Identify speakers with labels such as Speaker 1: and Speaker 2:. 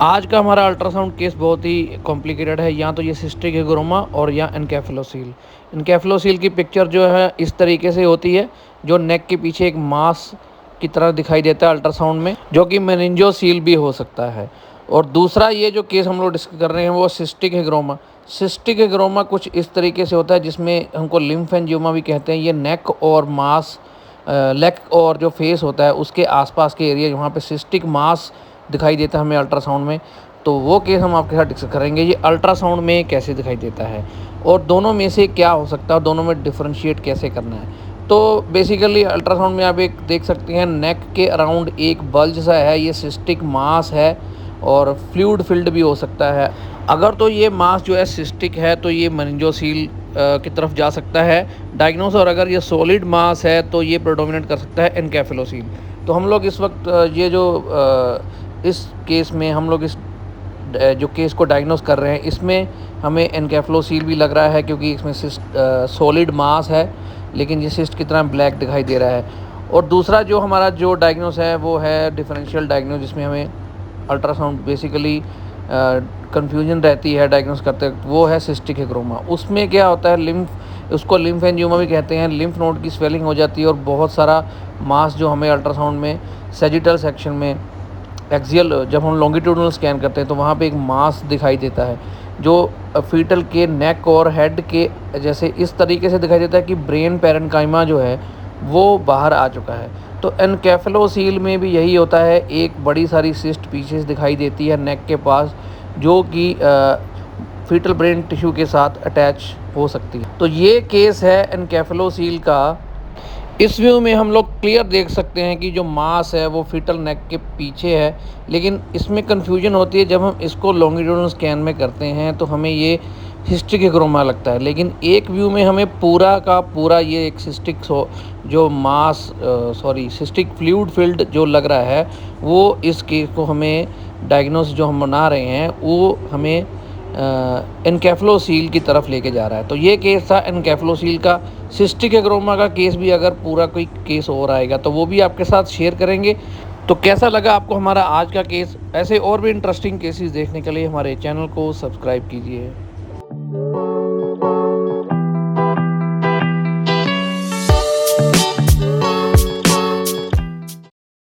Speaker 1: आज का हमारा अल्ट्रासाउंड केस बहुत ही कॉम्प्लिकेटेड है। या तो ये सिस्टिक हिग्रोमा और या एनकेफेलोसील। एनकेफेलोसील की पिक्चर जो है इस तरीके से होती है, जो नेक के पीछे एक मास की तरह दिखाई देता है अल्ट्रासाउंड में, जो कि मेनिंजोसील भी हो सकता है। और दूसरा ये जो केस हम लोग डिस्कस कर रहे हैं वो सिस्टिक हिग्रोमा। सिस्टिक हिग्रोमा कुछ इस तरीके से होता है, जिसमें हमको लिम्फेंजियोमा भी कहते हैं। ये नेक और मास लेग और जो फेस होता है उसके आसपास के एरिया, जहाँ पे सिस्टिक मास दिखाई देता है हमें अल्ट्रासाउंड में, तो वो केस हम आपके साथ डिस्कस करेंगे। ये अल्ट्रासाउंड में कैसे दिखाई देता है और दोनों में से क्या हो सकता है, दोनों में डिफरेंशिएट कैसे करना है। तो बेसिकली अल्ट्रासाउंड में आप एक देख सकते हैं, नेक के अराउंड एक बल्ज सा है, ये सिस्टिक मास है और फ्लूइड फिल्ड भी हो सकता है। अगर तो ये मास जो है सिस्टिक है तो ये मेनिंजोसील की तरफ जा सकता है डायग्नोस, और अगर ये सॉलिड मास है तो ये प्रेडोमिनेट कर सकता है एनकेफेलोसील। तो हम लोग इस वक्त ये जो इस केस में हम लोग इस जो केस को डायग्नोस कर रहे हैं, इसमें हमें एनकेफेलोसील भी लग रहा है, क्योंकि इसमें सॉलिड मास है लेकिन ये सिस्ट की तरह ब्लैक दिखाई दे रहा है। और दूसरा जो हमारा जो डायग्नोस है वो है डिफरेंशियल डायग्नोस, जिसमें हमें अल्ट्रासाउंड बेसिकली कन्फ्यूजन रहती है डायग्नोस करते वक्त, वो है सिस्टिक हिग्रोमा। उसमें क्या होता है, उसको लिम्फेंजियोमा भी कहते हैं। लिम्फ नोड की स्वेलिंग हो जाती है और बहुत सारा मास जो हमें अल्ट्रासाउंड में सैजिटल सेक्शन में एक्सियल, जब हम लॉन्गिट्यूडनल स्कैन करते हैं तो वहाँ पे एक मास दिखाई देता है, जो फीटल के नेक और हेड के जैसे इस तरीके से दिखाई देता है कि ब्रेन पैरेन्काइमा जो है वो बाहर आ चुका है। तो एनकेफेलोसील में भी यही होता है, एक बड़ी सारी सिस्ट पीछे दिखाई देती है नेक के पास, जो कि फीटल ब्रेन टिश्यू के साथ अटैच हो सकती है। तो ये केस है एनकेफेलोसील का। इस व्यू में हम लोग क्लियर देख सकते हैं कि जो मास है वो फीटल नेक के पीछे है, लेकिन इसमें कन्फ्यूजन होती है जब हम इसको लॉन्गिट्यूडनल स्कैन में करते हैं तो हमें ये सिस्टिक हिग्रोमा लगता है। लेकिन एक व्यू में हमें पूरा का पूरा ये एक सिस्टिक जो मास सिस्टिक फ्लूइड फील्ड जो लग रहा है, वो इस केस को हमें डायग्नोस जो हम बना रहे हैं वो हमें एनकेफेलोसील की तरफ लेके जा रहा है। तो ये केस था एनकेफेलोसील का। सिस्टिक हिग्रोमा का केस भी अगर पूरा कोई केस और आएगा तो वो भी आपके साथ शेयर करेंगे। तो कैसा लगा आपको हमारा आज का केस? ऐसे और भी इंटरेस्टिंग केसेस देखने के लिए हमारे चैनल को सब्सक्राइब कीजिए।